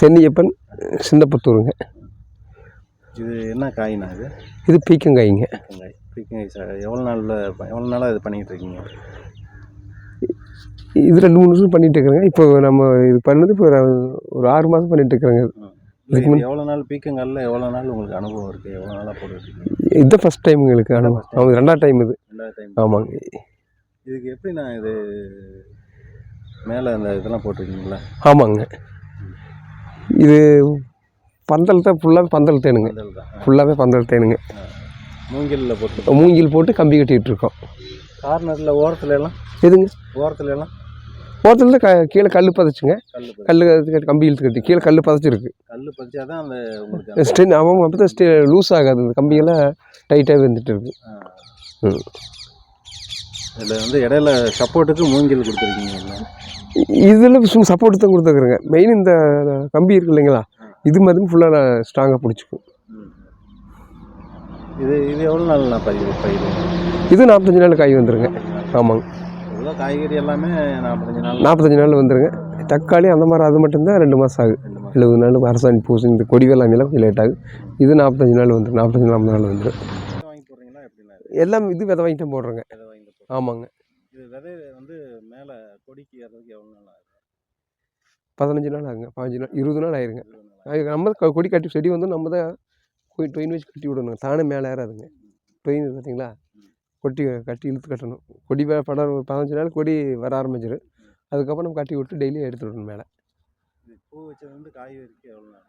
சென்னியப்பன் சின்னப்புத்தூருங்க. இது என்ன காய்னா இது? இது பீக்கங்காய்ங்க. பீக்கங்காய் சார் எவ்வளோ நாளாக இது பண்ணிகிட்டு இருக்கீங்க? இது 2-3 வருஷம் பண்ணிகிட்டு இருக்கிறேங்க. இப்போ நம்ம இது பண்ணது இப்போ ஒரு 6 மாதம் பண்ணிகிட்டு இருக்கிறேங்க. எவ்வளோ நாள் பீக்கங்காயில் எவ்வளோ நாள் உங்களுக்கு அனுபவம் இருக்குது? எவ்வளோ நாளாக போட்டுருக்கீங்க? இது ஃபஸ்ட் டைம் எங்களுக்கு அனுபவம். அவங்க 2வது டைம் இது. 2வது டைம். ஆமாங்க. இதுக்கு எப்படி நான் இது மேலே அந்த இதெல்லாம் போட்டிருக்கீங்களா? ஆமாங்க. இது பந்தல் தான், ஃபுல்லாகவே பந்தல் தேனுங்க. ஃபுல்லாகவே பந்தல் தேனுங்க. மூங்கிலில் போட்டு மூங்கில் போட்டு கம்பி கட்டிகிட்டு இருக்கோம். கார்னரில் ஓரத்துல எல்லாம் எதுங்க? ஓரத்துல எல்லாம் ஓரத்துல தான் கீழே கல் பதிச்சுங்க. கல் கம்பி இழுத்து கட்டி கீழே கல் பதிச்சிருக்கு. கல் பதிச்சா தான் அந்த உங்களுக்கு ஸ்டென் அவங்க அப்போ தான் லூஸ் ஆகாது. அந்த கம்பியெல்லாம் டைட்டாக வந்துட்டு இருக்கு. இதில் வந்து இடையில சப்போர்ட்டுக்கு மூங்கில் கொடுத்துருக்கீங்க. இதில் சும்மா சப்போர்ட்டு தான் கொடுத்துருக்குறேங்க. மெயின் இந்த கம்பி இருக்கு இல்லைங்களா, இது மாதிரி ஃபுல்லாக ஸ்ட்ராங்காக பிடிச்சிக்கும். இது எவ்வளோ நாள் பயிர்? இது 45 நாள் காய் வந்துருங்க. ஆமாங்க. எவ்வளோ காய்கறி எல்லாமே 45 நாள் வந்துருங்க. தக்காளி அந்த மாதிரி அது மட்டும்தான் 2 மாதம் ஆகுது. 70 நாள் அரசாணி பூசி இந்த கொடி வெள்ளாமையெல்லாம் கொஞ்சம் லேட் ஆகுது. இது 45 நாள் வந்துடும். 45-40 நாள் வந்துடும். வாங்கி போடுறீங்களா எப்படின்னா? எல்லாம் இது விதை வாங்கிட்டு தான் போடுறோங்க. ஆமாங்க. இது விதை வந்து மேலே கொடிக்கு ஏறதுக்கு எவ்வளோ நாள் ஆகுது? 15 நாள் ஆகுங்க. 15 நாள் 20 நாள் ஆயிருங்க. நம்ம கொடி கட்டி செடி வந்து நம்ம தான் டொயின் வச்சு கட்டி விடணும். தானே மேலே ஏறாதுங்க. டொயின் பார்த்தீங்களா, கட்டி இழுத்து கட்டணும். கொடி படம் 15 நாள் கொடி வர ஆரம்பிச்சிடும். அதுக்கப்புறம் நம்ம கட்டி விட்டு டெய்லியும் எடுத்து விடணும் மேலே. பூ வச்சது வந்து காய் வரைக்கும் எவ்வளோ நாள்?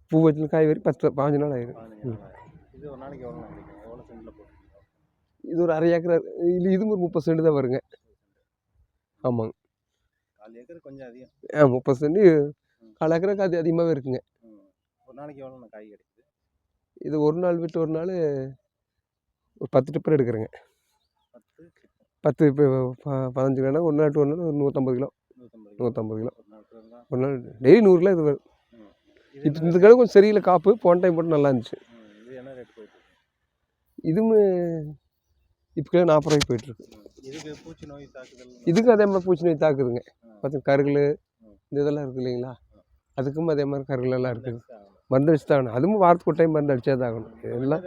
பூ வச்சு காய் வரைக்கும் 15 நாள் ஆயிரும். இது ஒரு நாளைக்கு எவ்வளோ நாள் கிடைக்கும்? எவ்வளோ சென்டில் போட்டுருக்கீங்க? இது ஒரு அரை ஏக்கர். இது ஒரு 30 சென்ட் தான் வருங்க. ஆமாங்க. 4 ஏக்கர் கொஞ்சம் அதிகம். 30 சென்ட் 4 ஏக்கருக்கு அது அதிகமாகவே இருக்குங்க. ஒரு நாளைக்கு எவ்வளோ காய் கிடைக்குது? இது ஒரு நாள் விட்டு ஒரு நாள் ஒரு 10 டிப்பர் எடுக்கிறேங்க. 10 இப்போ 15 கிலோனா ஒரு நாள் ஒரு நாள் ஒரு 150 கிலோ. 150 கிலோ ஒரு நாள். டெய்லி 100 கிலோ இது வரும். இப்போ இந்த கிலோ கொஞ்சம் சரியில்லை காப்பு. போன டைம் போட்டு நல்லா இருந்துச்சு. இது என்ன ரேட் போயிட்டு? இதுவும் இப்போ கிலோ 40 ரூபாய்க்கு போயிட்டுருக்கு. இதுக்கு பூச்சி நோய் தாக்குதல்? இதுக்கும் அதே மாதிரி பூச்சி நோய் தாக்குதுங்க. பார்த்து கருகல் இந்த இதெல்லாம் இருக்குது இல்லைங்களா, அதுக்கும் அதே மாதிரி கருகளெல்லாம் இருக்குது. மருந்து அடிச்சு தான் ஆகணும். அதுவும் வாரத்துக்கு ஒரு டைம் மருந்து அடிச்சே தான் ஆகணும். எல்லாம்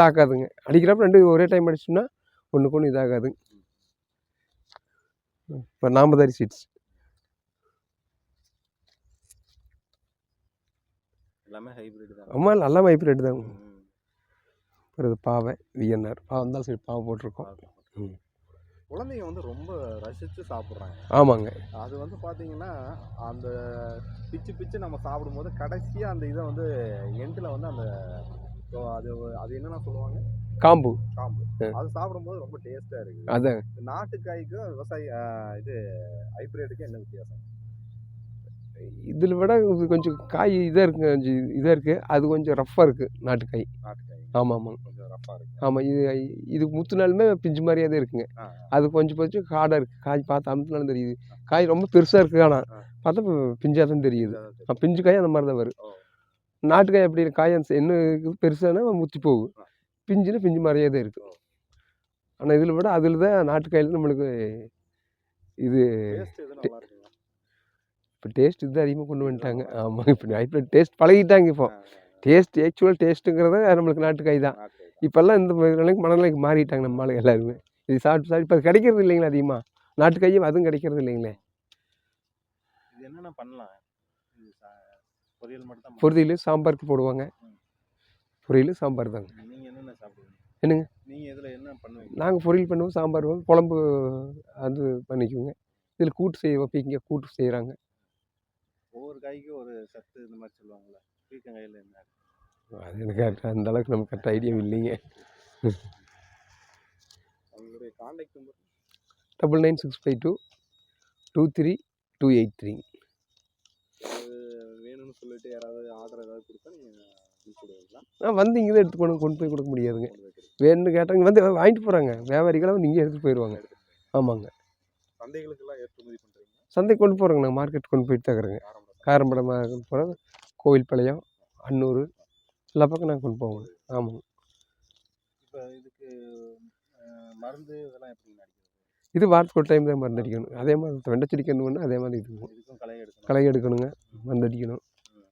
தாக்காதுங்க. அடிக்கிறப்ப 2 ஒரே டைம் அடிச்சோம்னா ஒன்றுக்கு ஒன்று இதாகாதுங்க. இப்போ நாமதாரி சீட்ஸ் எல்லாமே ஹைப்ரிட் தான். ஆமாம், எல்லாமே ஹைப்ரிட் தாங்க. அப்புறம் பாவை விஎன்ஆர் பாவை இருந்தாலும் சரி, பாவை போட்டிருக்கோம். குழந்தைங்க வந்து ரொம்ப ரசித்து சாப்பிட்றாங்க. ஆமாங்க. அது வந்து பார்த்தீங்கன்னா அந்த பிச்சு நம்ம சாப்பிடும்போது கடைசியாக அந்த இதை வந்து எண்டில் வந்து அந்த அது என்னென்ன சொல்லுவாங்க, காம்பு அது சாப்பிடும்போது ரொம்ப டேஸ்ட்டாக இருக்குது. அதான் நாட்டுக்காய்க்கும் இது ஹைப்ரிட்டுக்கும் என்ன வித்தியாசம்? இதில் விட கொஞ்சம் காய் இதாக இருக்குங்க, கொஞ்சம் இதாக இருக்குது. அது கொஞ்சம் ரஃப்பாக இருக்குது நாட்டுக்காய். ஆமாம் கொஞ்சம் ரஃப்பாக இருக்குது. ஆமாம். இது முத்துனாலுமே பிஞ்சு மாதிரியே தான் இருக்குங்க. அது கொஞ்சம் ஹார்டாக இருக்குது. காய் பார்த்து அமுத்துனாலும் தெரியுது. காய் ரொம்ப பெருசாக இருக்குது, ஆனால் பார்த்தா பிஞ்சாக தான் தெரியுது. பிஞ்சு காய் அந்த மாதிரி தான் வரும். நாட்டுக்காய் எப்படி காய் என்ன பெருசானா முத்தி போகும், பிஞ்சுன்னு பிஞ்சு மாதிரியே தான் இருக்குது. ஆனால் இதில் விட அதில் தான் நாட்டுக்காயில் நம்மளுக்கு இது இப்போ டேஸ்ட் இது அதிகமாக கொண்டு வந்துட்டாங்க. ஆமாம், இப்போ டேஸ்ட் பழகிட்டாங்க. இப்போ ஆக்சுவலாக டேஸ்ட்டுங்கிறத நம்மளுக்கு நாட்டுக்காய் தான். இப்போல்லாம் இந்த மனநிலைக்கு மாறிட்டாங்க நம்ம ஆளுங்க எல்லாருமே. இது சாப்பிட்டு இப்போ அது கிடைக்கிறது இல்லைங்களா அதிகமாக. நாட்டுக்காயும் அதுவும் கிடைக்கிறது இல்லைங்களே. இது என்னென்ன பண்ணலாம்? பொரியல் சாம்பாருக்கு போடுவாங்க. பொரியல் சாம்பார் தாங்க. நீங்கள் என்னென்ன சாப்பிடுவீங்க? என்னங்க? நீங்கள் இதில் என்ன பண்ணுவீங்க? நாங்கள் பொரியல் பண்ணுவோம், சாம்பார் குழம்பு அது பண்ணிக்குவோங்க. இதில் கூட்டு வைப்பீங்க, கூட்டு செய்கிறாங்க. ஒவ்வொரு காய்க்கும் ஒரு சத்து இந்த மாதிரி சொல்லுவாங்கள்ல, பீக்கங்காயில் என்ன? அது எனக்கு அந்த அளவுக்கு நமக்கு கரெக்ட் ஐடியா இல்லைங்க. அவங்களுடைய கான்டாக்ட் நம்பர் 9965223283. வேணும்னு சொல்லிட்டு யாராவது ஆர்டர் ஏதாவது கொடுத்தா நீங்கள் கொடுத்துடுவீங்களா? வந்து இங்கே தான் கொண்டு போய் கொடுக்க முடியாதுங்க. வேணும்னு கேட்டாங்க வந்து வாங்கிட்டு போகிறாங்க. வியாபாரிகளாக வந்து இங்கே எடுத்துகிட்டு போயிடுவாங்க. ஆமாங்க. சந்தைகளுக்கெல்லாம் ஏற்றுமதி பண்ணுறீங்க? சந்தைக்கு கொண்டு போகிறோங்க. நாங்கள் மார்க்கெட் கொண்டு போயிட்டு தாக்குறேங்க. காரம்படம் போகிறோம், கோவில்பாளையம், அன்னூர் எல்லா பக்கம் நாங்கள் கொண்டு போவோங்க. ஆமாங்க. இப்போ இதுக்கு மருந்து இதெல்லாம் எப்படி? இது வாரத்துக்கு ஒரு டைம் தான் மருந்து அடிக்கணும். அதே மாதிரி வெண்டை செடிக்கு என்ன பண்ணால் அதே மாதிரி இதுக்கும் இதுக்கும் களை எடுக்கணும். களை எடுக்கணுங்க, மருந்து அடிக்கணும்.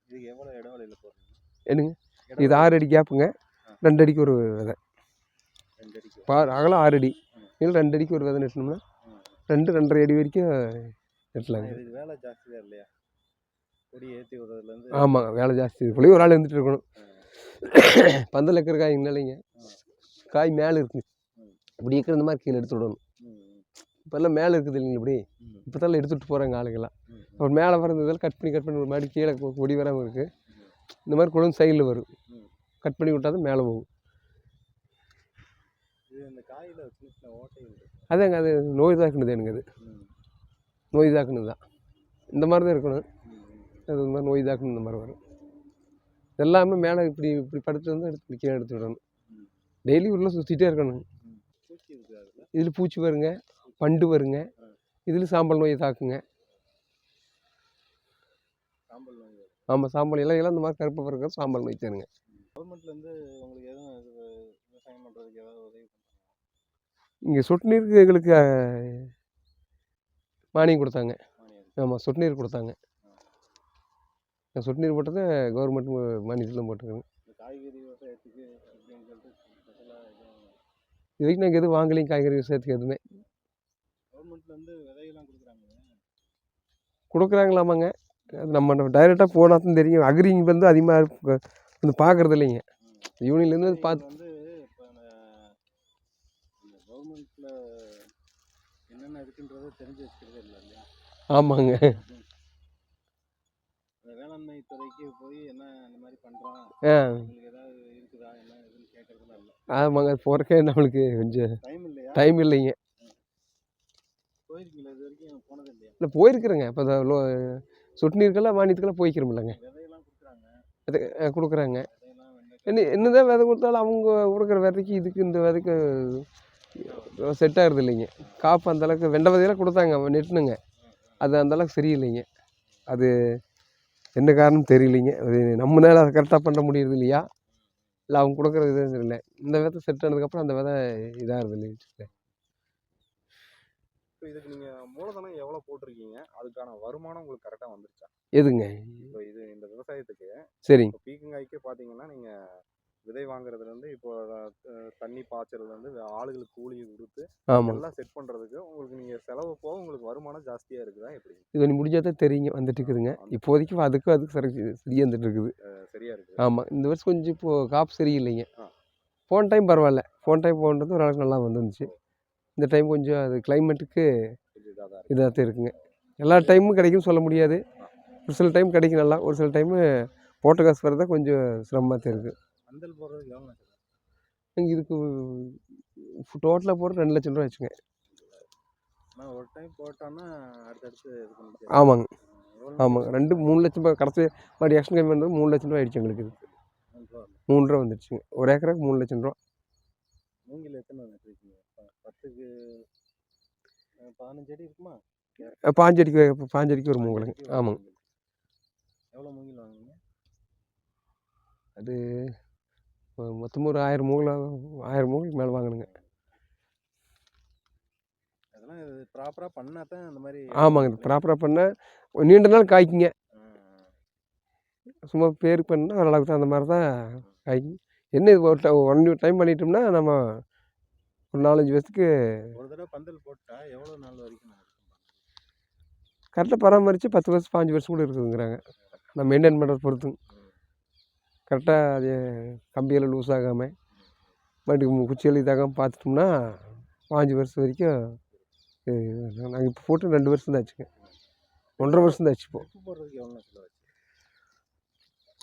இதுக்கு எவ்வளோ இடைவெளியில் போடுறீங்க? என்னங்க இது 6 அடி கேப்புங்க, 2 அடிக்கு ஒரு விதை. 2 அடிக்கு அகலம் 6 அடி, இல்லை 2 அடிக்கு ஒரு விதை நட்டணும்னா 2-2.5 அடி வரைக்கும் நட்டலாங்க. இதுக்கு வேலை ஜாஸ்தி தான் இல்லையா? கொடி ஏற்றி விடுறதுலேருந்து. ஆமாங்க, வேலை ஜாஸ்தி. இதுக்குள்ளேயே ஒரு ஆள் இருந்துட்டு இருக்கணும். பந்தல் இருக்கிற காய்ங்க இல்லைங்க, காய் மேலே இருக்குங்க, இப்படி இருக்கிற இந்த மாதிரி கீழே எடுத்து விடணும். இப்போல்லாம் மேலே இருக்குது இல்லைங்க, இப்படி இப்போ தான் எடுத்துகிட்டு போகிறாங்க ஆளுங்கெல்லாம். அப்புறம் மேலே வரதுனால கட் பண்ணி ஒரு மாதிரி கீழே கொடி வராமல் இருக்குது. இந்த மாதிரி குழந்தை சைடில் வரும், கட் பண்ணி விட்டால் தான் மேலே போகும். அதாங்க, அது நோய் தாக்குனது எனக்கு, அது நோய் தாக்குனது தான். இந்த மாதிரி தான் இருக்கணும், அது இந்த மாதிரி நோய் தாக்குன்னு இந்த மாதிரி வரும். எல்லாமே மேலே இப்படி இப்படி படுத்து வந்து எடுத்து கீழே எடுத்து விடணும். டெய்லி உள்ள சுற்றிட்டே இருக்கணும். இதில் பூச்சி வருங்க, பண்டு வருங்க, இதில் சாம்பல் நோயை தாக்குங்க. ஆமாம், சாம்பல் இலையெல்லாம் இந்த மாதிரி கருப்பு பிறகு சாம்பல் நோய் தருங்க. கவர்மெண்ட்லேருந்து உங்களுக்கு எதுவும் விவசாயம் பண்ணுறதுக்கு ஏதாவது உதவி பண்ணுறாங்க? இங்கே சொட்டு நீருக்கு எங்களுக்கு மானியம் கொடுத்தாங்க. ஆமாம், சொட்டு நீர் கொடுத்தாங்க. சொட்டு நீர் போட்டதை கவர்மெண்ட் மானியத்தில் போட்டுருக்காங்க. காய்கறி விவசாயத்துக்கு இது வரைக்கும் நாங்கள் எதுவும் வாங்கலையும், காய்கறி விவசாயத்துக்கு எதுவுமே. கவர்மெண்ட்லேருந்து விதையெல்லாம் கொடுக்குறாங்களாமாங்க, அது நம்ம டைரெக்டாக போனால் தான் தெரியும். அக்ரிங்க வந்து அதிகமாக வந்து பார்க்குறது இல்லைங்க, யூனியன்லேருந்து அது பார்த்து. வந்து இப்போ கவர்மெண்ட்டில் என்னென்ன இருக்குன்றதை தெரிஞ்சு வச்சுக்கிறதே இல்லை இல்லையா? ஆமாங்க, வேளாண்மை துறைக்கு போய் என்ன இந்த மாதிரி பண்ணுறோம், உங்களுக்கு ஏதாவது இருக்குதா என்ன இதுன்னு கேட்குறதுலாம் இல்லை. ஆமாங்க, அது போகிறக்கே நம்மளுக்கு கொஞ்சம் டைம் இல்லையா? டைம் இல்லைங்க. போயிருக்கீங்களா இது வரைக்கும்? போனது இல்லையா? இல்லை, போயிருக்கிறேங்க. இப்போ சொட்டு நீருக்கெல்லாம் மானியத்துக்கெல்லாம் போய்க்கிறோம் இல்லைங்க. விதையெல்லாம் கொடுக்குறாங்க. அது கொடுக்குறாங்க. என்னதான் விதை கொடுத்தாலும் அவங்க கொடுக்குற விதைக்கு இதுக்கு இந்த விதைக்கு செட் ஆகுறது இல்லைங்க. காப்பு அந்தளவுக்கு வெண்டை விதையெல்லாம் கொடுத்தாங்க, நெட்டுனுங்க, அது அந்தளவுக்கு சரியில்லைங்க. அது என்ன காரணம் தெரியலைங்க. அது நம்மளால அதை கரெக்டாக பண்ண முடியறது இல்லையா, இல்லை அவங்க கொடுக்குற இது இல்லை. இந்த விதை செட் ஆனதுக்கப்புறம் அந்த விதை இதாகிறது இல்லைங்க. இப்போ இதுக்கு நீங்கள் மூலதனம் எவ்வளோ போட்டிருக்கீங்க, அதுக்கான வருமானம் உங்களுக்கு கரெக்டாக வந்துருச்சா? எதுங்க? இப்போ இந்த விவசாயத்துக்கு சரிங்க, பீக்கங்காய்க்கே பார்த்தீங்கன்னா நீங்கள் விதை வாங்குறதுலேருந்து இப்போ தண்ணி பாய்ச்சறதுலேருந்து ஆளுகளுக்கு கூலி கொடுத்து எல்லாம் செட் பண்ணுறதுக்கு உங்களுக்கு நீங்கள் செலவு போக உங்களுக்கு வருமானம் ஜாஸ்தியாக இருக்குதா எப்படி? இது முடிஞ்சால் தான் தெரியுங்க, வந்துட்டு இருக்குதுங்க. இப்போதைக்கு அதுக்கு சரியாக வந்துட்டு இருக்குது. சரியாக இருக்குது. ஆமாம், இந்த வருஷம் கொஞ்சம் இப்போது காப்பு சரியில்லைங்க. போன டைம் பரவாயில்ல, போன டைம் போன்றது ஓரளவுக்கு நல்லா வந்துருந்துச்சு. இந்த டைம் கொஞ்சம் அது கிளைமேட்டுக்கு இதாக தான் இருக்குங்க. எல்லா டைமும் கிடைக்கும்னு சொல்ல முடியாது, ஒரு சில டைம் கிடைக்கும் நல்லா, ஒரு சில டைமு போட்ட காசு வரதான் கொஞ்சம் சிரமமாக தான் இருக்குது. பந்தல் போடுறதுக்கு எவ்வளோ? இதுக்கு டோட்டலாக போடுற 2 லட்சம் ரூபா வச்சுங்க. ஒரு டைம் போட்டோன்னா அடுத்தடுத்து இது பண்ணிக்கலாம். ஆமாங்க, ஆமாங்க, 2-3 லட்சம் ரூபா கடைசி மாதிரி ஆக்ஷன் கம்மி பண்ணுறது 3 லட்சம் ரூபா ஆயிடுச்சு எங்களுக்கு. இதுக்கு 3 ரூபா வந்துடுச்சுங்க, ஒரு ஏக்கருக்கு 3 லட்சம் ரூபா. மூங்கில் எத்தனை நட்டுருக்கீங்க? 10க்கு 15 அடி இருக்குமா? 5 அடிக்கு ஒரு மூங்கலுங்க. ஆமாங்க. எவ்வளோ மூங்கில் வாங்குவீங்க? அது மொத்தமாக ஒரு 1000 மூங்கில் மேலே வாங்கணுங்க. அதெல்லாம் ப்ராப்பராக பண்ணால் தான் அந்த மாதிரி. ஆமாங்க, ப்ராப்பராக பண்ணால் நீண்ட நாள் காய்க்குங்க. சும்மா பேருக்கு பண்ணால் ஓரளவுக்கு தான், அந்த மாதிரி தான் காய்க்கும். என்ன இது ஒரு டைம் பண்ணிட்டோம்னா நம்ம ஒரு 4-5 வருஷத்துக்கு. ஒரு தடவை பந்தல் போட்டால் எவ்வளோ நாள் வரைக்கும் கரெக்டாக பராமரித்து 10 வருஷம் 5 வருஷம் கூட இருக்குதுங்கிறாங்க. நம்ம மெயின்டைன் பண்ணுறத பொறுத்துங்க. கரெக்டாக அது கம்பியெல்லாம் லூஸ் ஆகாமல் மறுபடியும் குச்சியெல்லாம் இதாகாமல் பார்த்துட்டோம்னா 5 வருஷம் வரைக்கும். நாங்கள் இப்போ போட்டு 2 வருஷம் தான் ஆச்சுங்க, 1.5 வருஷம் தான் ஆச்சு. இப்போ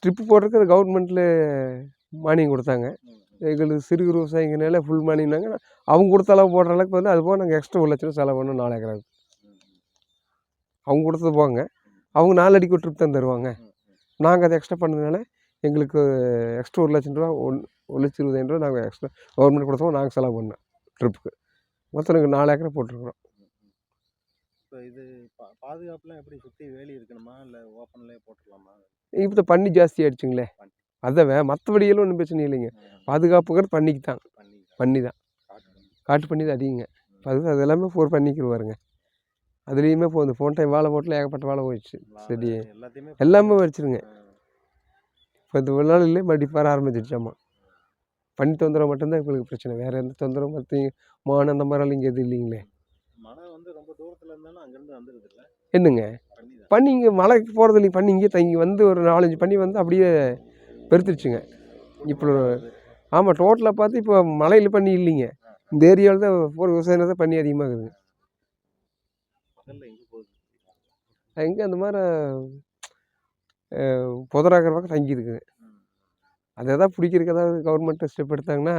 ட்ரிப்பு போடுறதுக்கு அது கவர்மெண்ட்டில் மானியம் கொடுத்தாங்க. எங்களுக்கு சிறு குறு விவசாயிங்கனால ஃபுல் மானியம்னாங்க. அவங்க கொடுத்த அளவு போடுற அளவுக்கு வந்து அது போக நாங்கள் எக்ஸ்ட்ரா 1 லட்ச ரூபா செலவு பண்ணோம் 4 ஏக்கராவுக்கு. அவங்க கொடுத்தது போங்க, அவங்க 4 அடிக்கு ஒரு ட்ரிப் தான் தருவாங்க. நாங்கள் அதை எக்ஸ்ட்ரா பண்ணதுனால எங்களுக்கு எக்ஸ்ட்ரா 1 லட்சம் ரூபா 1,20,000 ரூபா நாங்கள் எக்ஸ்ட்ரா கவர்மெண்ட் கொடுத்தோம், நாங்கள் செலவு பண்ணோம் ட்ரிப்புக்கு. மொத்தம் நாங்கள் 4 ஏக்கரை போட்டிருக்கிறோம். இப்போ இது பாதுகாப்புலாம் எப்படி? சுற்றி வேலி இருக்கணுமா இல்லை ஓப்பன்லேயே போட்டுக்கலாமா? இப்போ பண்ணி ஜாஸ்தி ஆகிடுச்சுங்களே, அதை மற்றபடியெல்லாம் ஒன்றும் பிரச்சனை இல்லைங்க. பாதுகாப்புங்கிறது பண்ணிக்கு தான், பண்ணி தான், காட்டு பண்ணி தான் அதிகங்க. அது எல்லாமே பண்ணிக்கிடுவாருங்க. அதுலேயுமே இந்த ஃபோன் டைம் வாழை போட்டில் ஏகப்பட்ட வாழை போயிடுச்சு. செடி எல்லாத்தையுமே எல்லாமே வச்சுருங்க. இப்போ இது ஒரு நாள் இல்லை மறுபடியும் வர ஆரம்பிச்சிடுச்சாம்மா. பனி தொந்தரவு மட்டும்தான் எங்களுக்கு பிரச்சனை. வேறு எந்த தொந்தரவும் மற்ற மான் அந்த மாதிரிலாம் இங்கே எதுவும் இல்லைங்களே. மழை வந்து ரொம்ப தூரத்தில் இருந்தாலும் அங்கேருந்து வந்துடுது இல்லை என்னங்க பண்ணி இங்கே மலைக்கு போகிறது இல்லைங்க. பண்ணி இங்கே தங்கி வந்து ஒரு 4-5 பண்ணி வந்து அப்படியே பெருத்துருச்சுங்க. இப்போ ஆமாம் டோட்டலாக பார்த்து இப்போ மலையில் பண்ணி இல்லைங்க. இந்த ஏரியாவில் தான் ஒரு விவசாயம் தான் பண்ணி அதிகமாக இருக்குதுங்க. எங்கே அந்த மாதிரி புதராக்கிற பக்கம் தங்கி இருக்குது. அதை தான் பிடிக்கிறதுக்கு ஏதாவது கவர்மெண்ட் ஸ்டெப் எடுத்தாங்கன்னா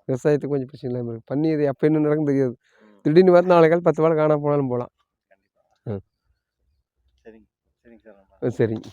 விவசாயத்துக்கு கொஞ்சம் பிரச்சனை இல்லாமல் இருக்குது. பண்ணி இது எப்போ என்ன நடக்கும் தெரியாது. திடீர்னு பார்த்து நாளை கால் 10 வாழை காணாமல் போனாலும் போகலாம். சரிங்க சரிங்க சார் சரிங்க.